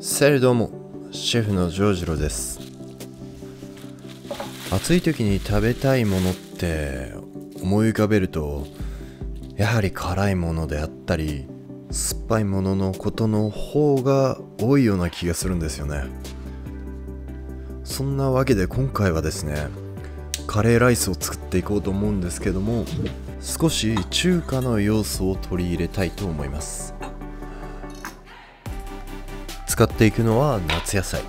さてどうも、シェフのジョージロです。暑い時に食べたいものって思い浮かべると、やはり辛いものであったり酸っぱいもののことの方が多いような気がするんですよね。そんなわけで今回はですね、カレーライスを作っていこうと思うんですけども、少し中華の要素を取り入れたいと思います。使っていくのは夏野菜。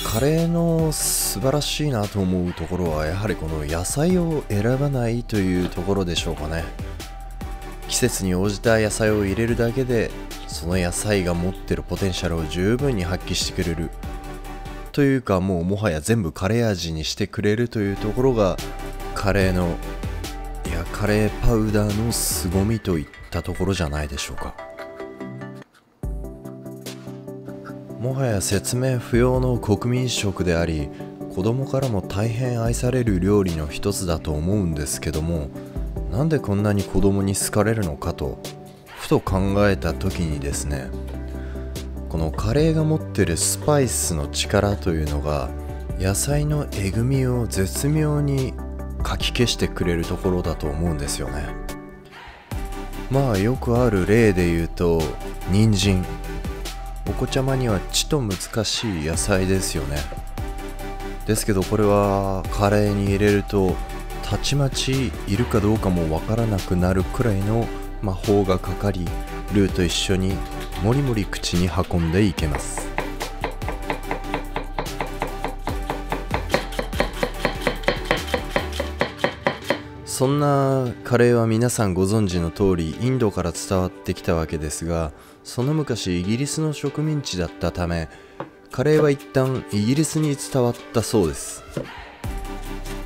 カレーの素晴らしいなと思うところはやはりこの野菜を選ばないというところでしょうかね。季節に応じた野菜を入れるだけでその野菜が持ってるポテンシャルを十分に発揮してくれるというか、もはや全部カレー味にしてくれるというところがカレーパウダーの凄みといったところじゃないでしょうか。もはや説明不要の国民食であり、子供からも大変愛される料理の一つだと思うんですけども、なんでこんなに子供に好かれるのかとふと考えた時にですね、このカレーが持ってるスパイスの力というのが野菜のえぐみを絶妙にかき消してくれるところだと思うんですよね。よくある例で言うと人参。お子ちゃまにはちと難しい野菜ですよね。ですけどこれはカレーに入れるとたちまちいるかどうかもわからなくなるくらいの魔法がかかり、ルーと一緒にもりもり口に運んでいけます。そんなカレーは皆さんご存知の通りインドから伝わってきたわけですが、その昔イギリスの植民地だったためカレーは一旦イギリスに伝わったそうです。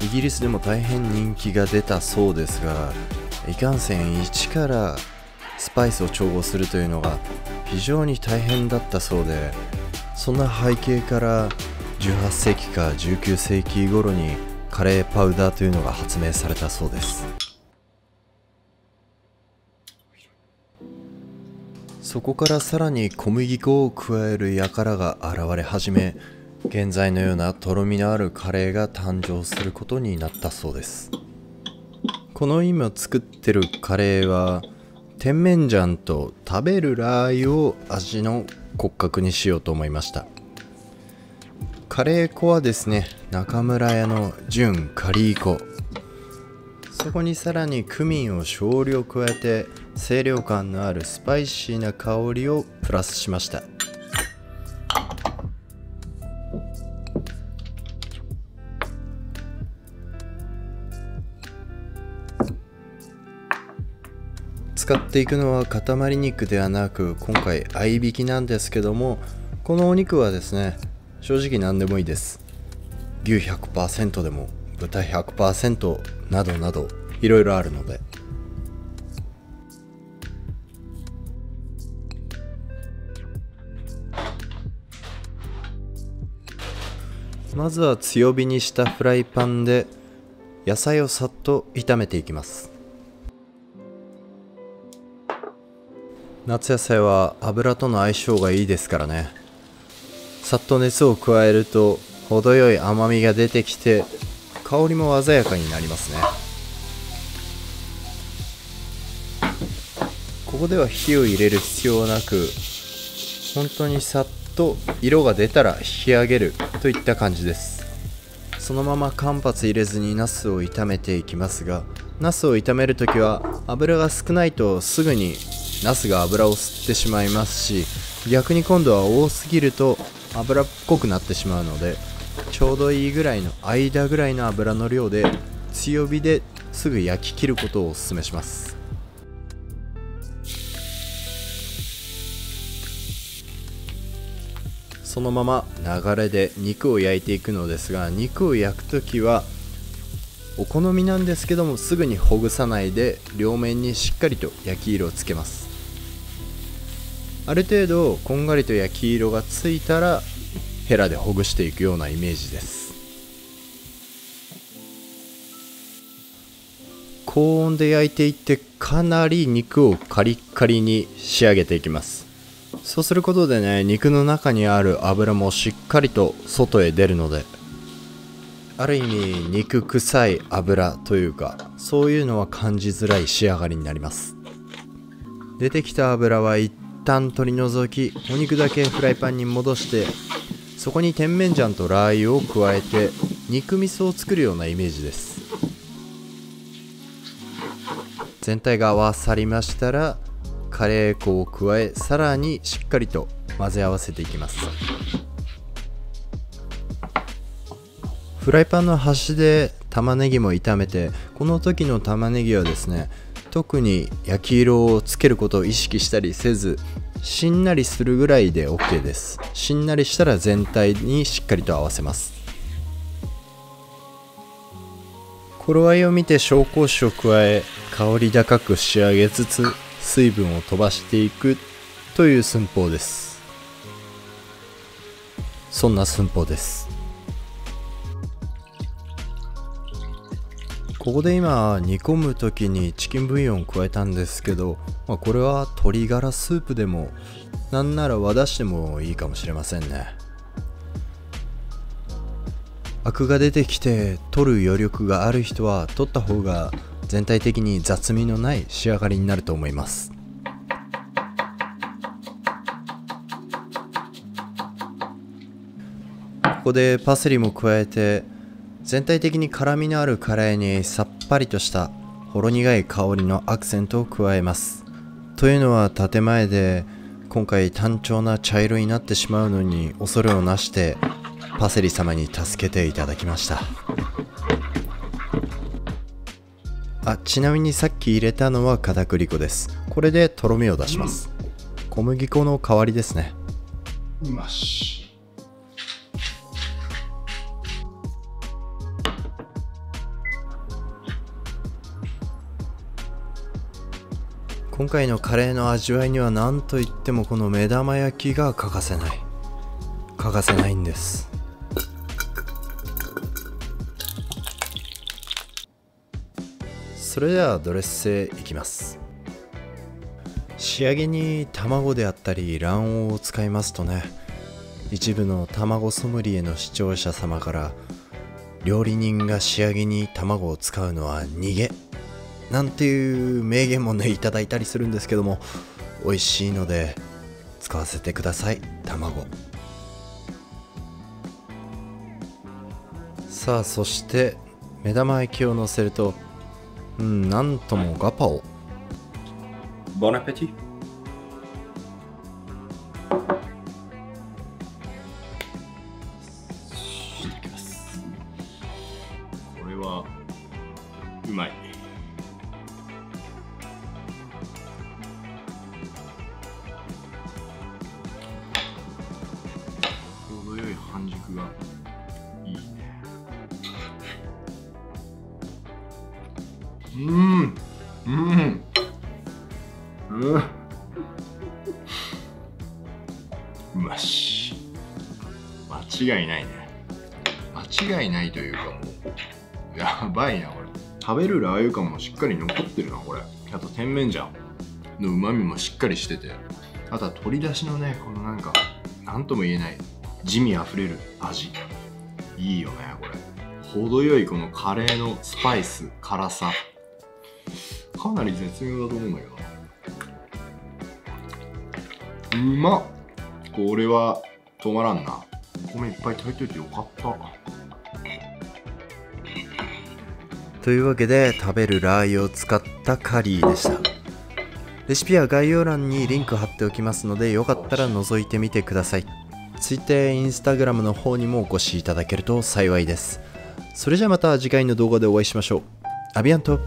イギリスでも大変人気が出たそうですが、いかんせん一からスパイスを調合するというのが非常に大変だったそうで、そんな背景から18世紀か19世紀頃にカレーパウダーというのが発明されたそうです。そこからさらに小麦粉を加える輩が現れ始め、現在のようなとろみのあるカレーが誕生することになったそうです。この今作ってるカレーはテンメンジャンと食べるラー油を味の骨格にしようと思いました。カレー粉はですね、中村屋の純カリー粉。そこにさらにクミンを少量加えて清涼感のあるスパイシーな香りをプラスしました。使っていくのは塊肉ではなく、今回合いびきなんですけども、このお肉はですね、正直何でもいいです。牛 100% でも豚 100% などなどいろいろあるので、まずは強火にしたフライパンで野菜をさっと炒めていきます。夏野菜は油との相性がいいですからね。さっと熱を加えると程よい甘みが出てきて、香りも鮮やかになりますね。ここでは火を入れる必要はなく、本当にさっと色が出たら引き上げるといった感じです。そのまま間髪入れずにナスを炒めていきますが、ナスを炒めるときは油が少ないとすぐにナスが油を吸ってしまいますし、逆に今度は多すぎると油っこくなってしまうので、ちょうどいいぐらいの間ぐらいの油の量で強火ですぐ焼き切ることをお勧めします。そのまま流れで肉を焼いていくのですが、肉を焼くときはお好みなんですけども、すぐにほぐさないで両面にしっかりと焼き色をつけます。ある程度こんがりと焼き色がついたらヘラでほぐしていくようなイメージです。高温で焼いていってかなり肉をカリッカリに仕上げていきます。そうすることでね、肉の中にある油もしっかりと外へ出るので、ある意味肉臭い油というか、そういうのは感じづらい仕上がりになります。出てきた油は一旦取り除き、お肉だけフライパンに戻して、そこに甜麺醤とラー油を加えて肉味噌を作るようなイメージです。全体が合わさりましたらカレー粉を加え、さらにしっかりと混ぜ合わせていきます。フライパンの端で玉ねぎも炒めて、この時の玉ねぎはですね、特に焼き色をつけることを意識したりせず、しんなりするぐらいで OK です。しんなりしたら全体にしっかりと合わせます。頃合いを見て紹興酒を加え、香り高く仕上げつつ水分を飛ばしていくという寸法です。そんな寸法です。ここで今煮込む時にチキンブイヨンを加えたんですけど、これは鶏ガラスープでもなんなら和だしでもいいかもしれませんね。アクが出てきて取る余力がある人は取った方が全体的に雑味のない仕上がりになると思います。ここでパセリも加えて、全体的に辛みのあるカレーにさっぱりとしたほろ苦い香りのアクセントを加えます。というのは建前で今回単調な茶色になってしまうのに恐れをなしてパセリ様に助けていただきました。ちなみにさっき入れたのは片栗粉です。これでとろみを出します。小麦粉の代わりですね。よし。今回のカレーの味わいには何といってもこの目玉焼きが欠かせないんです。それではドレッセいきます。仕上げに卵であったり卵黄を使いますとね、一部の卵ソムリエの視聴者様から料理人が仕上げに卵を使うのは逃げなんていう名言もねいただいたりするんですけども、美味しいので使わせてください。卵。さあ、そして目玉焼きをのせるとなんともガパオ。ボナペティ。していきます。これはうまい。程よい半熟がいいね。うまし。間違いないね。間違いないというかもうやばいなこれ。食べるラー油感もしっかり残ってるなこれ。あと甜麺醤の旨味もしっかりしてて、あとは鶏だしのねこのなんとも言えない滋味あふれる味、いいよねこれ。程よいこのカレーのスパイス、辛さ、かなり絶妙だと思うんだけどな。うまっ。これは止まらんな。お米いっぱい炊いといてよかった。というわけで食べるラー油を使ったカリーでした。レシピは概要欄にリンク貼っておきますので、よかったら覗いてみてください。Twitter や Instagram の方にもお越しいただけると幸いです。それじゃあまた次回の動画でお会いしましょう。アビアント。